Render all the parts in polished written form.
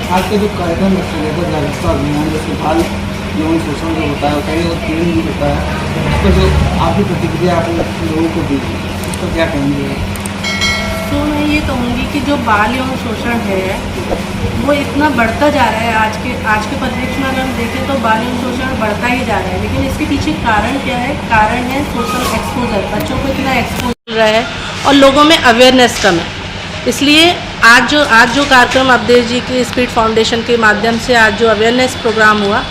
आज का जो कार्यक्रम रखा गया था जागरूकता अभियान, जैसे बाल यौन शोषण जो होता है कहीं और पीड़न भी होता है, उस पर जो आपकी प्रतिक्रिया आप लोगों को दी, उस पर क्या कहेंगे? तो मैं ये कहूँगी कि जो बाल यौन शोषण है वो इतना बढ़ता जा रहा है। आज के परिप्रेक्ष्य में अगर हम देखें तो बाल यौन शोषण बढ़ता ही जा रहा है, लेकिन इसके पीछे कारण क्या है? कारण है सोशल एक्सपोजर। बच्चों को इतना एक्सपोज मिल रहा है और लोगों में अवेयरनेस कम है। इसलिए आज जो कार्यक्रम अवधेश जी के स्पीड फाउंडेशन के माध्यम से आज जो अवेयरनेस प्रोग्राम हुआ,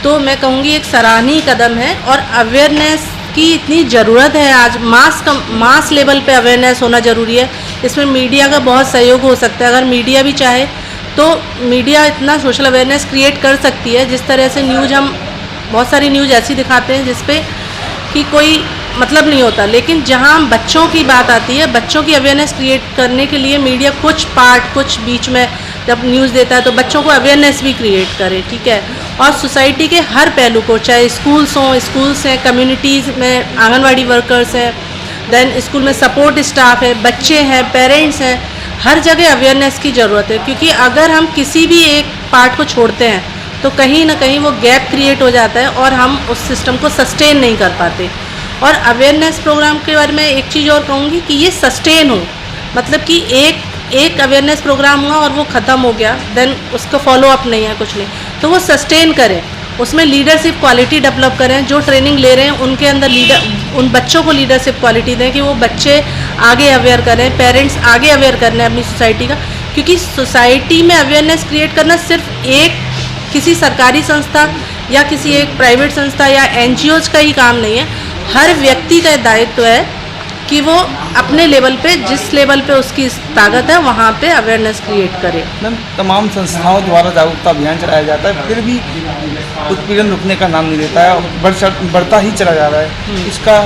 तो मैं कहूँगी एक सराहनीय कदम है और अवेयरनेस की इतनी ज़रूरत है। आज मास लेवल पे अवेयरनेस होना ज़रूरी है। इसमें मीडिया का बहुत सहयोग हो सकता है। अगर मीडिया भी चाहे तो मीडिया इतना सोशल अवेयरनेस क्रिएट कर सकती है। जिस तरह से न्यूज़, हम बहुत सारी न्यूज़ ऐसी दिखाते हैं जिस पे कि कोई मतलब नहीं होता, लेकिन जहाँ बच्चों की बात आती है, बच्चों की अवेयरनेस क्रिएट करने के लिए मीडिया कुछ बीच में जब न्यूज़ देता है तो बच्चों को अवेयरनेस भी क्रिएट करे, ठीक है। और सोसाइटी के हर पहलू को, चाहे स्कूल्स हैं, कम्युनिटीज़ में आंगनवाड़ी वर्कर्स हैं, देन स्कूल में सपोर्ट स्टाफ है, बच्चे हैं, पेरेंट्स हैं, हर जगह अवेयरनेस की ज़रूरत है। क्योंकि अगर हम किसी भी एक पार्ट को छोड़ते हैं तो कहीं ना कहीं वो गैप क्रिएट हो जाता है और हम उस सिस्टम को सस्टेन नहीं कर पाते। और अवेयरनेस प्रोग्राम के बारे में एक चीज़ और कहूँगी कि ये सस्टेन हो, मतलब कि एक अवेयरनेस प्रोग्राम हुआ और वो ख़त्म हो गया, देन उसका फॉलो अप नहीं है, कुछ नहीं, तो वो सस्टेन करें, उसमें लीडरशिप क्वालिटी डेवलप करें। जो ट्रेनिंग ले रहे हैं उनके अंदर उन बच्चों को लीडरशिप क्वालिटी दें कि वो बच्चे आगे अवेयर करें, पेरेंट्स आगे अवेयर करना है अपनी सोसाइटी का। क्योंकि सोसाइटी में अवेयरनेस क्रिएट करना सिर्फ किसी सरकारी संस्था या किसी एक प्राइवेट संस्था या NGOs का ही काम नहीं है। हर व्यक्ति का दायित्व है कि वो अपने लेवल पे, जिस लेवल पे उसकी ताकत है, वहाँ पे अवेयरनेस क्रिएट करे। मैम, तमाम संस्थाओं द्वारा जागरूकता अभियान चलाया जाता है, फिर भी उत्पीड़न रुकने का नाम नहीं लेता है और बढ़ता ही चला जा रहा है। इसका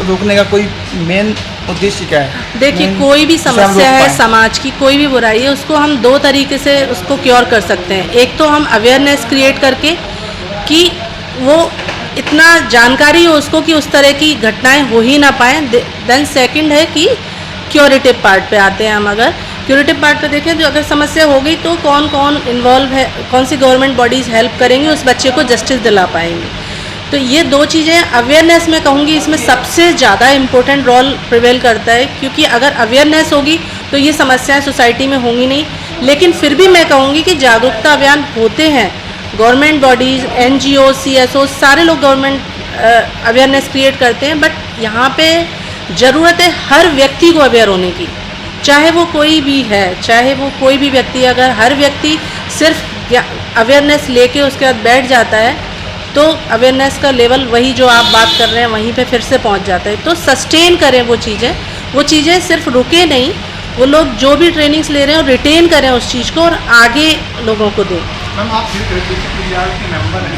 रोकने का कोई मेन उद्देश्य क्या है? देखिए, कोई भी समस्या है समाज की, कोई भी बुराई है, उसको हम दो तरीके से उसको क्योर कर सकते हैं। एक तो हम अवेयरनेस क्रिएट करके कि वो इतना जानकारी हो उसको कि उस तरह की घटनाएं हो ही ना पाएँ। देन सेकंड है कि क्योरेटिव पार्ट पे आते हैं हम। अगर क्योरेटिव पार्ट पे देखें तो अगर समस्या हो गई तो कौन कौन इन्वॉल्व है, कौन सी गवर्नमेंट बॉडीज़ हेल्प करेंगी, उस बच्चे को जस्टिस दिला पाएंगे। तो ये दो चीज़ें अवेयरनेस में कहूँगी इसमें सबसे ज़्यादा इम्पोर्टेंट रोल प्रिवेल करता है। क्योंकि अगर अवेयरनेस होगी तो ये समस्याएं सोसाइटी में होंगी नहीं। लेकिन फिर भी मैं कहूँगी कि जागरूकता अभियान होते हैं, गवर्नमेंट बॉडीज़, NGO, CSO, सारे लोग गवर्नमेंट अवेयरनेस क्रिएट करते हैं। बट यहाँ पे ज़रूरत है हर व्यक्ति को अवेयर होने की, चाहे वो कोई भी है, चाहे वो कोई भी व्यक्ति। अगर हर व्यक्ति सिर्फ अवेयरनेस लेके उसके बाद बैठ जाता है तो अवेयरनेस का लेवल वही जो आप बात कर रहे हैं वहीं पे फिर से पहुंच जाता है। तो सस्टेन करें वो चीज़ें सिर्फ रुके नहीं, वो लोग जो भी ट्रेनिंग्स ले रहे हैं रिटेन करें उस चीज़ को और आगे लोगों को दें। मैम, आप DCPCR के मेंबर हैं,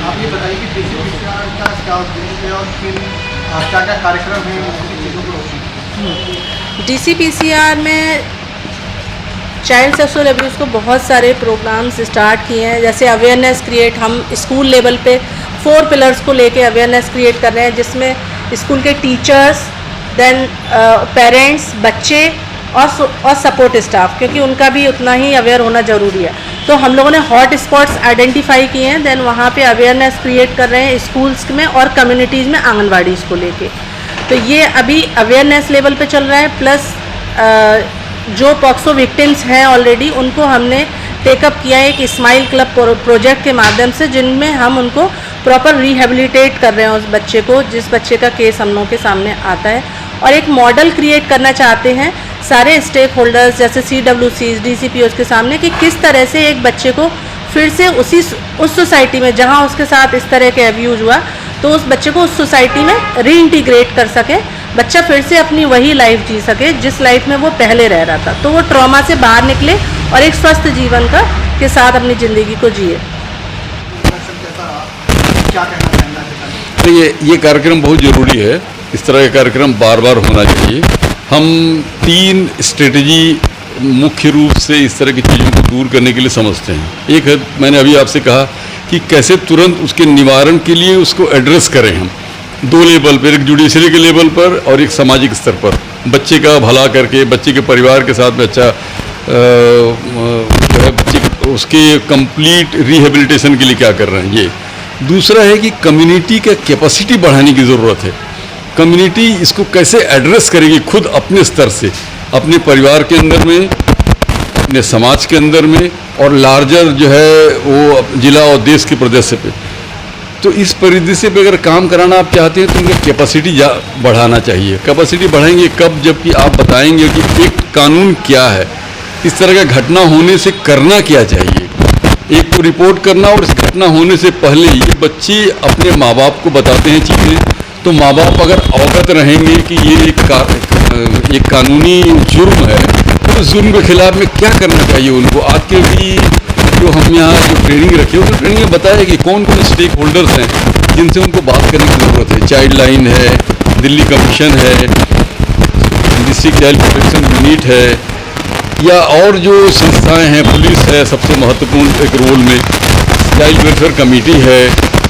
आप ये बताइए कि DCPCR का क्या उद्देश्य है और फिर क्या क्या कार्यक्रम हैं उन चीज़ों को रोकने? DCPCR में चाइल्ड सेक्सुअल अब्यूज़ को बहुत सारे प्रोग्राम्स स्टार्ट किए हैं। जैसे अवेयरनेस क्रिएट, हम स्कूल लेवल पे 4 पिलर्स को लेके अवेयरनेस क्रिएट कर रहे हैं, जिसमें स्कूल के टीचर्स, देन पेरेंट्स, बच्चे और सपोर्ट स्टाफ, क्योंकि उनका भी उतना ही अवेयर होना ज़रूरी है। तो हम लोगों ने हॉट स्पॉट्स आइडेंटिफाई किए हैं, देन वहाँ पे अवेयरनेस क्रिएट कर रहे हैं स्कूल्स में और कम्युनिटीज़ में आंगनवाड़ीज़ को लेके। तो ये अभी अवेयरनेस लेवल पे चल रहा है। प्लस जो पॉक्सो विक्टिम्स हैं ऑलरेडी, उनको हमने टेकअप किया है एक स्माइल क्लब प्रोजेक्ट के माध्यम से, जिनमें हम उनको प्रॉपर रिहेबिलिटेट कर रहे हैं उस बच्चे को, जिस बच्चे का केस हम लोगों के सामने आता है। और एक मॉडल क्रिएट करना चाहते हैं सारे स्टेक होल्डर्स जैसे CWCs, DCPOs के सामने कि किस तरह से एक बच्चे को फिर से उस सोसाइटी में जहां उसके साथ इस तरह के अब्यूज़ हुआ, तो उस बच्चे को उस सोसाइटी में रीइंटीग्रेट कर सके, बच्चा फिर से अपनी वही लाइफ जी सके जिस लाइफ में वो पहले रह रहा था। तो वो ट्रॉमा से बाहर निकले और एक स्वस्थ जीवन के साथ अपनी ज़िंदगी को जिए। तो ये कार्यक्रम बहुत ज़रूरी है। इस तरह का कार्यक्रम बार बार होना चाहिए। हम 3 स्ट्रेटजी मुख्य रूप से इस तरह की चीज़ों को दूर करने के लिए समझते हैं। एक है, मैंने अभी आपसे कहा कि कैसे तुरंत उसके निवारण के लिए उसको एड्रेस करें हम 2 लेवल पर, एक जुडिशरी के लेवल पर और एक सामाजिक स्तर पर। बच्चे का भला करके, बच्चे के परिवार के साथ में अच्छा जो है बच्चे उसके कंप्लीट रिहेबिलिटेशन के लिए क्या कर रहे हैं ये। दूसरा है कि कम्युनिटी का कैपेसिटी बढ़ाने की ज़रूरत है। कम्युनिटी इसको कैसे एड्रेस करेगी खुद अपने स्तर से, अपने परिवार के अंदर में, अपने समाज के अंदर में, और लार्जर जो है वो जिला और देश के परिदृश्य पे। तो इस परिदृश्य पे अगर काम कराना आप चाहते हैं तो उनका कैपेसिटी बढ़ाना चाहिए। कैपेसिटी बढ़ाएंगे कब? जबकि आप बताएंगे कि एक कानून क्या है, इस तरह का घटना होने से करना क्या चाहिए। एक तो रिपोर्ट करना, और इस घटना होने से पहले ये बच्चे अपने माँ बाप को बताते हैं चीज़ें, तो माँ बाप अगर अवगत रहेंगे कि ये एक कानूनी जुर्म है, तो उस जुर्म के खिलाफ में क्या करना चाहिए उनको। आज के भी जो हम यहाँ जो ट्रेनिंग रखी है, उस ट्रेनिंग में बताया कि कौन कौन स्टेक होल्डर्स हैं जिनसे उनको बात करने की ज़रूरत है। चाइल्ड लाइन है, दिल्ली कमीशन है, डिस्ट्रिक्ट चाइल्ड प्रोटेक्शन यूनिट है, या और जो संस्थाएं हैं, पुलिस है सबसे महत्वपूर्ण एक रोल में, चाइल्ड वेलफेयर कमेटी है।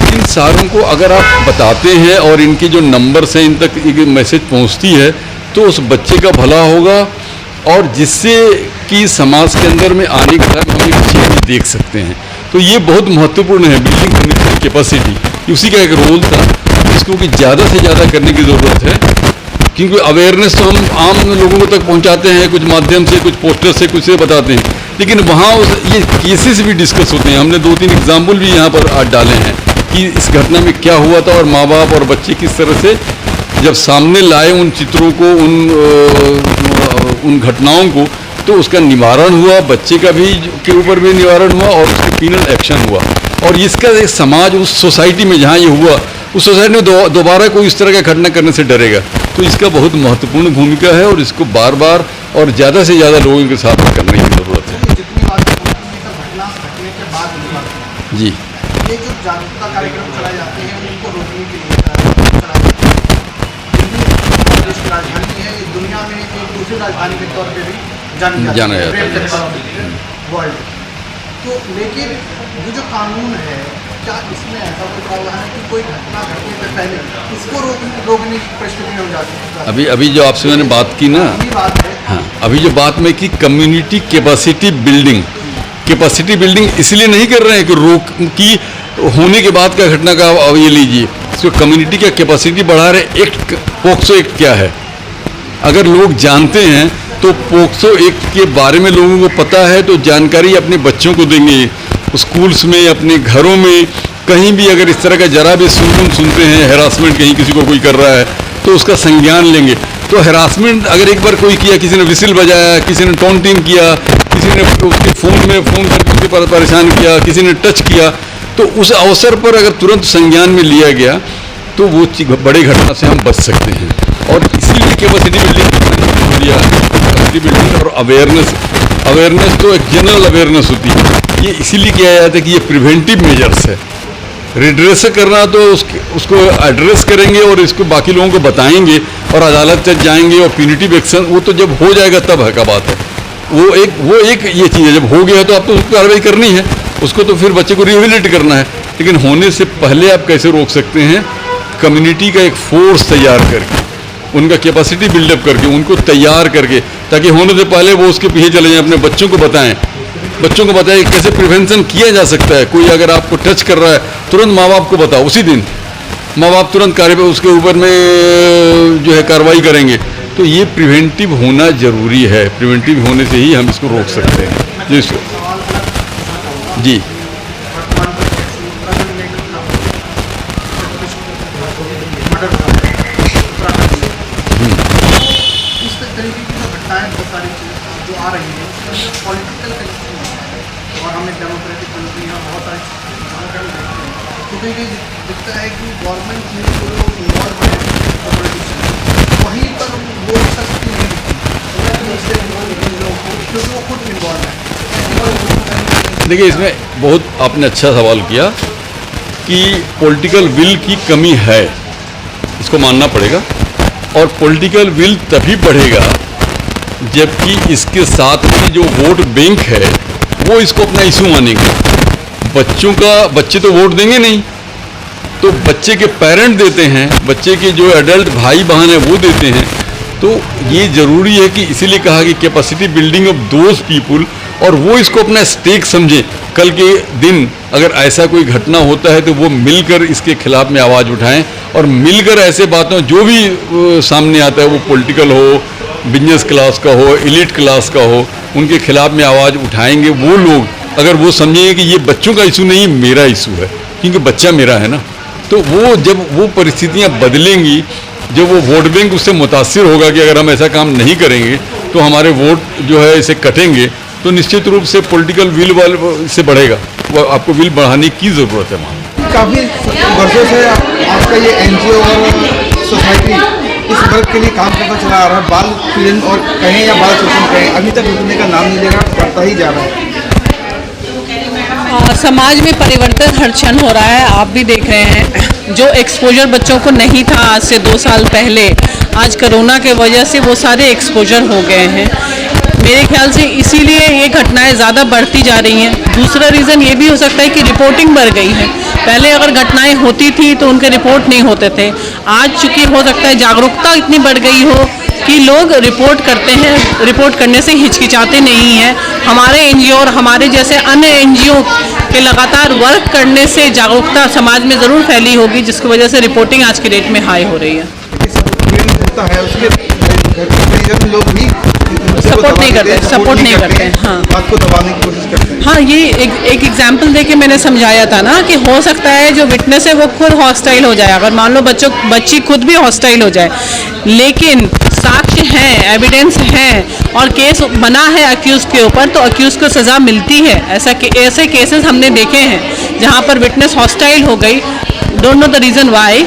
इन सारों को अगर आप बताते हैं और इनके जो नंबर्स हैं इन तक एक मैसेज पहुंचती है, तो उस बच्चे का भला होगा, और जिससे कि समाज के अंदर में आने के बाद हम एक चेंज देख सकते हैं। तो ये बहुत महत्वपूर्ण है, बिल्डिंग कम्युनिटी कैपेसिटी, उसी का एक रोल था। इसको कि ज़्यादा से ज़्यादा करने की ज़रूरत है, क्योंकि अवेयरनेस तो हम आम लोगों को तक पहुंचाते हैं, कुछ माध्यम से, कुछ पोस्टर से, कुछ से बताते हैं, लेकिन वहाँ ये केसेस भी डिस्कस होते हैं। हमने 2-3 एग्जाम्पल भी यहाँ पर आज डाले हैं कि इस घटना में क्या हुआ था, और माँ बाप और बच्चे किस तरह से जब सामने लाए उन चित्रों को, उन घटनाओं को, तो उसका निवारण हुआ, बच्चे का भी के ऊपर भी निवारण हुआ, और उसके पीनल एक्शन हुआ। और इसका एक समाज उस सोसाइटी में जहाँ ये हुआ, उस सोसाइटी में दोबारा कोई इस तरह का घटना करने से डरेगा। तो इसका बहुत महत्वपूर्ण भूमिका है, और इसको बार बार और ज़्यादा से ज़्यादा लोगों के साथ करने की ज़रूरत है। जितनी बातें घटना घटने के बाद जी, ये जो जागरूकता कार्यक्रम चलाए जाते हैं उनको रोकने के लिए चलाए जाते हैं। दिल्ली देश की राजधानी है, इस दुनिया में एक दूसरी राजधानी के तौर पर भी जाना जाता है वर्ल्ड। तो लेकिन ये जो कानून है, क्या इसमें ऐसा कोई प्रावधान है कि कोई घटना घटने से पहले इसको रोकने की परिस्थिति में हो जाती है? अभी जो आपसे मैंने बात की ना, बात है, हाँ, अभी जो बात में की community capacity building, capacity building इसलिए नहीं कर रहे हैं कि रोक की होने के बाद का घटना का अब ये लीजिए, इसको कम्युनिटी का कैपेसिटी बढ़ा रहे। एक्ट, पोक्सो एक्ट क्या है, अगर लोग जानते हैं तो पोक्सो एक्ट के बारे में लोगों को पता है, तो जानकारी अपने बच्चों को देंगे, स्कूल्स में, अपने घरों में, कहीं भी अगर इस तरह का जरा भी सुनते हैं हेरासमेंट कहीं किसी को कोई कर रहा है, तो उसका संज्ञान लेंगे। तो हेरासमेंट अगर एक बार कोई किया, किसी ने विसिल बजाया, किसी ने टॉन्टिंग किया, किसी ने उसके फ़ोन करके उसे परेशान किया, किसी ने टच किया, तो उस अवसर पर अगर तुरंत संज्ञान में लिया गया तो वो बड़े घटना से हम बच सकते हैं। और इसीलिए कैपेसिटी बिल्डिंग दिया, कैपेसिटी बिल्डिंग और अवेयरनेस तो एक जनरल अवेयरनेस होती है, ये इसीलिए किया जाता है कि ये प्रिवेंटिव मेजर्स है। रिड्रेस करना तो उसको एड्रेस करेंगे और इसको बाकी लोगों को बताएंगे और अदालत तक जाएंगे और प्यूनिटिव एक्शन, वो तो जब हो जाएगा तब है का बात है। वो एक ये चीज़ है, जब हो गया तो आपको तो कार्रवाई करनी है, उसको तो फिर बच्चे को रिहेबिलिट करना है। लेकिन होने से पहले आप कैसे रोक सकते हैं? कम्युनिटी का एक फोर्स तैयार करके, उनका कैपेसिटी बिल्डअप करके, उनको तैयार करके, ताकि होने से पहले वो उसके पीछे चले जाएं, अपने बच्चों को बताएं कैसे प्रिवेंशन किया जा सकता है। कोई अगर आपको टच कर रहा है तुरंत माँ बाप को बताओ, उसी दिन माँ बाप तुरंत उसके ऊपर में जो है कार्रवाई करेंगे। तो ये प्रिवेंटिव होना ज़रूरी है, प्रिवेंटिव होने से ही हम इसको रोक सकते हैं। जी जी इस तरीके की जो घटनाएं बहुत सारी जो आ रही हैं, पॉलिटिकल और हमें डेमोक्रेटिक कंट्री में बहुत सारी जानकारी देखते हैं, तो कहीं कहीं दिखता है कि गवर्नमेंट में जो लोग इन्वॉल्व हैं पॉलिटिशियन, वहीं पर वो सख्ती नहीं दिखती क्योंकि वो खुद इन्वॉल्व है। देखिए, इसमें बहुत आपने अच्छा सवाल किया कि पॉलिटिकल विल की कमी है, इसको मानना पड़ेगा। और पॉलिटिकल विल तभी बढ़ेगा जबकि इसके साथ में जो वोट बैंक है वो इसको अपना इशू मानेंगे। बच्चे तो वोट देंगे नहीं, तो बच्चे के पेरेंट देते हैं, बच्चे के जो एडल्ट भाई बहन है वो देते हैं। तो ये ज़रूरी है कि इसीलिए कहा कि capacity building of those people और वो इसको अपना स्टेक समझें। कल के दिन अगर ऐसा कोई घटना होता है तो वो मिलकर इसके खिलाफ में आवाज़ उठाएं और मिलकर ऐसे बातों जो भी सामने आता है, वो पॉलिटिकल हो, बिजनेस क्लास का हो, एलिट क्लास का हो, उनके खिलाफ में आवाज़ उठाएंगे वो लोग। अगर वो समझेंगे कि ये बच्चों का इशू नहीं, मेरा इशू है, क्योंकि बच्चा मेरा है ना, तो वो जब वो परिस्थितियाँ बदलेंगी, जब वो वोट बैंक उससे मुतासिर होगा कि अगर हम ऐसा काम नहीं करेंगे तो हमारे वोट जो है इसे कटेंगे, तो निश्चित रूप से पॉलिटिकल विल से बढ़ेगा। वो आपको विल बढ़ाने की ज़रूरत है वहाँ। काफ़ी वर्षों से आपका ये NGO और सोसाइटी इस वर्ग के लिए काम करता चला आ रहा है। बाल पीड़न और कहें या बाल शोषण कहें, अभी तक रुकने का नाम नहीं ले रहा, बढ़ता ही जा रहा है। समाज में परिवर्तन हर क्षण हो रहा है, आप भी देख रहे हैं। जो एक्सपोजर बच्चों को नहीं था आज से 2 साल पहले, आज कोरोना के वजह से वो सारे एक्सपोजर हो गए हैं। मेरे ख्याल से इसीलिए ये घटनाएं ज़्यादा बढ़ती जा रही हैं। दूसरा रीज़न ये भी हो सकता है कि रिपोर्टिंग बढ़ गई है। पहले अगर घटनाएं होती थी तो उनके रिपोर्ट नहीं होते थे। आज चूँकि हो सकता है जागरूकता इतनी बढ़ गई हो कि लोग रिपोर्ट करते हैं, रिपोर्ट करने से हिचकिचाते नहीं हैं। हमारे NGO और हमारे जैसे अन्य NGO के लगातार वर्क करने से जागरूकता समाज में ज़रूर फैली होगी, जिसकी वजह से रिपोर्टिंग आज की डेट में हाई हो रही है। लोग भी सपोर्ट नहीं करते, हाँ, बात को दबाने की कोशिश करते हैं। हाँ, ये एक एग्जाम्पल देके मैंने समझाया था ना कि हो सकता है जो विटनेस है वो खुद हॉस्टाइल हो जाए। अगर मान लो बच्ची खुद भी हॉस्टाइल हो जाए, लेकिन साक्ष्य हैं, एविडेंस हैं और केस बना है अक्यूज के ऊपर, तो अक्यूज को सज़ा मिलती है। ऐसे केसेस हमने देखे हैं जहाँ पर विटनेस हॉस्टाइल हो गई, don't know the reason why,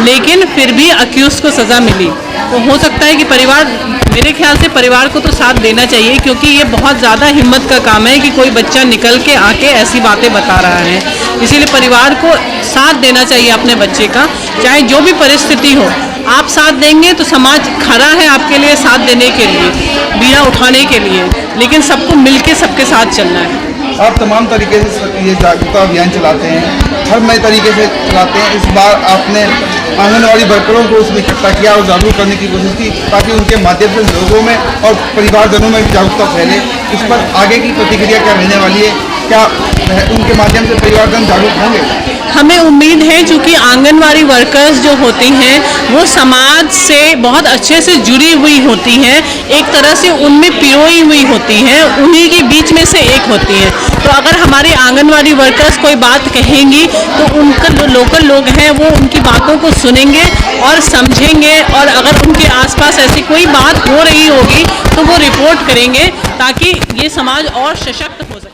लेकिन फिर भी अक्यूज को सज़ा मिली। तो हो सकता है कि परिवार, मेरे ख्याल से परिवार को तो साथ देना चाहिए, क्योंकि ये बहुत ज़्यादा हिम्मत का काम है कि कोई बच्चा निकल के आके ऐसी बातें बता रहा है। इसीलिए परिवार को साथ देना चाहिए अपने बच्चे का, चाहे जो भी परिस्थिति हो। आप साथ देंगे तो समाज खड़ा है आपके लिए साथ देने के लिए, बीड़ा उठाने के लिए, लेकिन सबको मिलके सबके साथ चलना है। आप तमाम तरीके से ये जागरूकता अभियान चलाते हैं, हर नए तरीके से चलाते हैं। इस बार आपने आंगनवाड़ी वर्करों को उसमें इकट्ठा किया और जागरूक करने की कोशिश की, ताकि उनके माध्यम से लोगों में और परिवारजनों में भी जागरूकता फैले। इस पर आगे की प्रतिक्रिया क्या रहने वाली है? क्या उनके माध्यम से परिवारजन जागरूक होंगे? हमें उम्मीद है, क्योंकि आंगनवाड़ी वर्कर्स जो होती हैं वो समाज से बहुत अच्छे से जुड़ी हुई होती हैं, एक तरह से उनमें पिरोई हुई होती हैं, उन्हीं के बीच में से एक होती हैं। तो अगर हमारी आंगनवाड़ी वर्कर्स कोई बात कहेंगी तो उनका जो लोकल लोग हैं वो उनकी बातों को सुनेंगे और समझेंगे, और अगर उनके आसपास ऐसी कोई बात हो रही होगी तो वो रिपोर्ट करेंगे, ताकि ये समाज और सशक्त हो सके।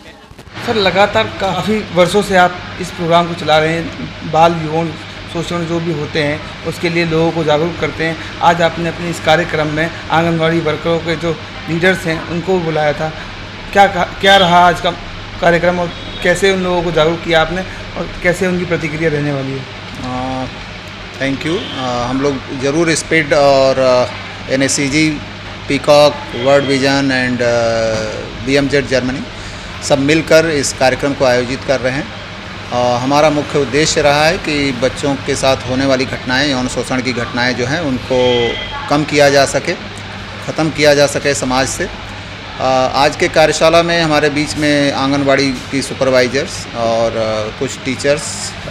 सर, लगातार काफ़ी वर्षों से आप इस प्रोग्राम को चला रहे हैं। बाल यौन शोषण जो भी होते हैं उसके लिए लोगों को जागरूक करते हैं। आज आपने अपने इस कार्यक्रम में आंगनवाड़ी वर्करों के जो लीडर्स हैं उनको बुलाया था। क्या रहा आज का कार्यक्रम और कैसे उन लोगों को जागरूक किया आपने और कैसे उनकी प्रतिक्रिया रहने वाली है? Thank you. हम लोग ज़रूर स्पीड और NSCG, peacock, world vision and BMZ Germany सब मिलकर इस कार्यक्रम को आयोजित कर रहे हैं। हमारा मुख्य उद्देश्य रहा है कि बच्चों के साथ होने वाली घटनाएं, यौन शोषण की घटनाएं जो हैं उनको कम किया जा सके, ख़त्म किया जा सके समाज से। आज के कार्यशाला में हमारे बीच में आंगनवाड़ी की सुपरवाइजर्स और कुछ टीचर्स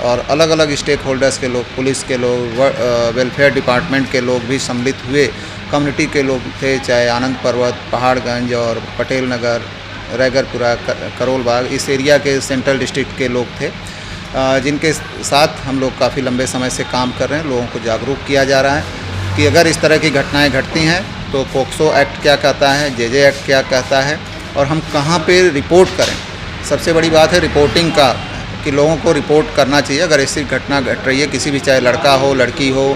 और अलग अलग स्टेक होल्डर्स के लोग, पुलिस के लोग, वेलफेयर डिपार्टमेंट के लोग भी सम्मिलित हुए। कम्युनिटी के लोग थे, चाहे आनंद पर्वत, पहाड़गंज और पटेल नगर, रैगरपुरा, करोल बाग, इस एरिया के सेंट्रल डिस्ट्रिक्ट के लोग थे, जिनके साथ हम लोग काफ़ी लंबे समय से काम कर रहे हैं। लोगों को जागरूक किया जा रहा है कि अगर इस तरह की घटनाएं घटती हैं तो पोक्सो एक्ट क्या कहता है, JJ एक्ट क्या कहता है और हम कहाँ पे रिपोर्ट करें। सबसे बड़ी बात है रिपोर्टिंग का, कि लोगों को रिपोर्ट करना चाहिए। अगर ऐसी घटना घट रही है किसी भी, चाहे लड़का हो, लड़की हो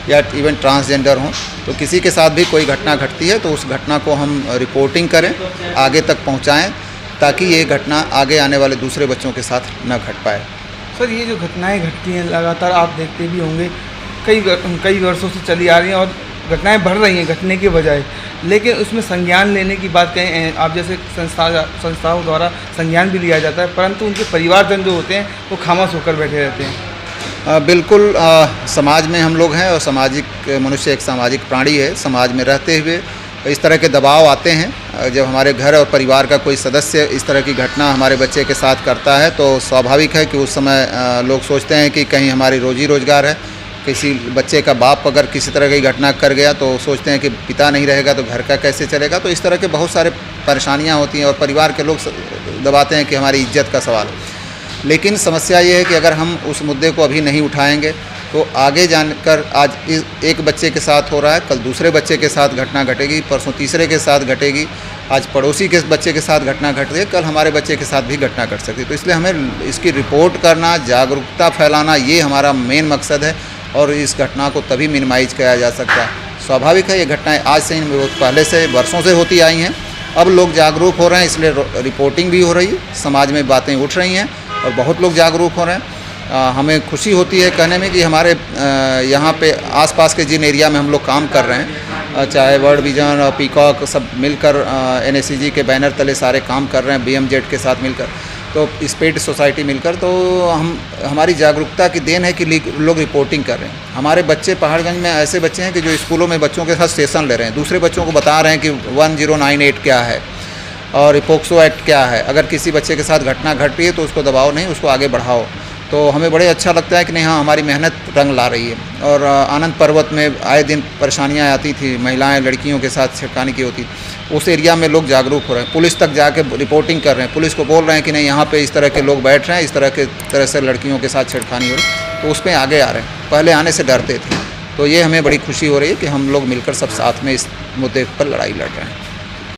या इवन ट्रांसजेंडर हो, तो किसी के साथ भी कोई घटना घटती है तो उस घटना को हम रिपोर्टिंग करें, आगे तक पहुंचाएं, ताकि ये घटना आगे आने वाले दूसरे बच्चों के साथ न घट पाए। सर, ये जो घटनाएं घटती हैं लगातार आप देखते भी होंगे, कई वर्षों से चली आ रही हैं और घटनाएं बढ़ रही हैं घटने के बजाय, लेकिन उसमें संज्ञान लेने की बात कहें, आप जैसे संस्थाओं द्वारा संज्ञान भी लिया जाता है, परंतु उनके परिवारजन जो होते हैं वो खामोश होकर बैठे रहते हैं। बिल्कुल, समाज में हम लोग हैं और सामाजिक मनुष्य एक सामाजिक प्राणी है। समाज में रहते हुए इस तरह के दबाव आते हैं, जब हमारे घर और परिवार का कोई सदस्य इस तरह की घटना हमारे बच्चे के साथ करता है तो स्वाभाविक है कि उस समय लोग सोचते हैं कि कहीं हमारी रोजी रोजगार है। किसी बच्चे का बाप अगर किसी तरह की घटना कर गया तो सोचते हैं कि पिता नहीं रहेगा तो घर का कैसे चलेगा। तो इस तरह के बहुत सारे परेशानियां होती हैं और परिवार के लोग दबाते हैं कि हमारी इज्जत का सवाल। लेकिन समस्या ये है कि अगर हम उस मुद्दे को अभी नहीं उठाएंगे तो आगे जानकर आज एक बच्चे के साथ हो रहा है, कल दूसरे बच्चे के साथ घटना घटेगी, परसों तीसरे के साथ घटेगी, आज पड़ोसी के बच्चे के साथ घटना घट रही है, कल हमारे बच्चे के साथ भी घटना घट सकती है। तो इसलिए हमें इसकी रिपोर्ट करना, जागरूकता फैलाना, ये हमारा मेन मकसद है और इस घटना को तभी मिनिमाइज किया जा सकता है। स्वाभाविक है ये घटनाएं आज से नहीं, बहुत पहले से वर्षों से होती आई हैं। अब लोग जागरूक हो रहे हैं, इसलिए रिपोर्टिंग भी हो रही है, समाज में बातें उठ रही हैं और बहुत लोग जागरूक हो रहे हैं। हमें खुशी होती है कहने में कि हमारे यहाँ पे आसपास के जिन एरिया में हम लोग काम कर रहे हैं, चाहे वर्ल्ड विजन और पीकॉक सब मिलकर NSCG के बैनर तले सारे काम कर रहे हैं, BMZ के साथ मिलकर, तो स्पेड सोसाइटी मिलकर, तो हमारी जागरूकता की देन है कि लोग रिपोर्टिंग कर रहे हैं। हमारे बच्चे पहाड़गंज में ऐसे बच्चे हैं कि जो स्कूलों में बच्चों के साथ सेशन ले रहे हैं, दूसरे बच्चों को बता रहे हैं कि 1098 क्या है और पोक्सो एक्ट क्या है। अगर किसी बच्चे के साथ घटना घट रही है तो उसको दबाओ नहीं, उसको आगे बढ़ाओ। तो हमें बड़े अच्छा लगता है कि नहीं, हाँ हमारी मेहनत रंग ला रही है। और आनंद पर्वत में आए दिन परेशानियां आती थी, महिलाएं लड़कियों के साथ छेड़खानी की होती, उस एरिया में लोग जागरूक हो रहे हैं, पुलिस तक जाके रिपोर्टिंग कर रहे हैं, पुलिस को बोल रहे हैं कि नहीं यहाँ पे इस तरह के लोग बैठ रहे हैं, इस तरह से लड़कियों के साथ छेड़खानी हो रही है, तो उसमें आगे आ रहे हैं, पहले आने से डरते थे। तो ये हमें बड़ी खुशी हो रही है कि हम लोग मिलकर सब साथ में इस मुद्दे पर लड़ाई लड़ रहे हैं।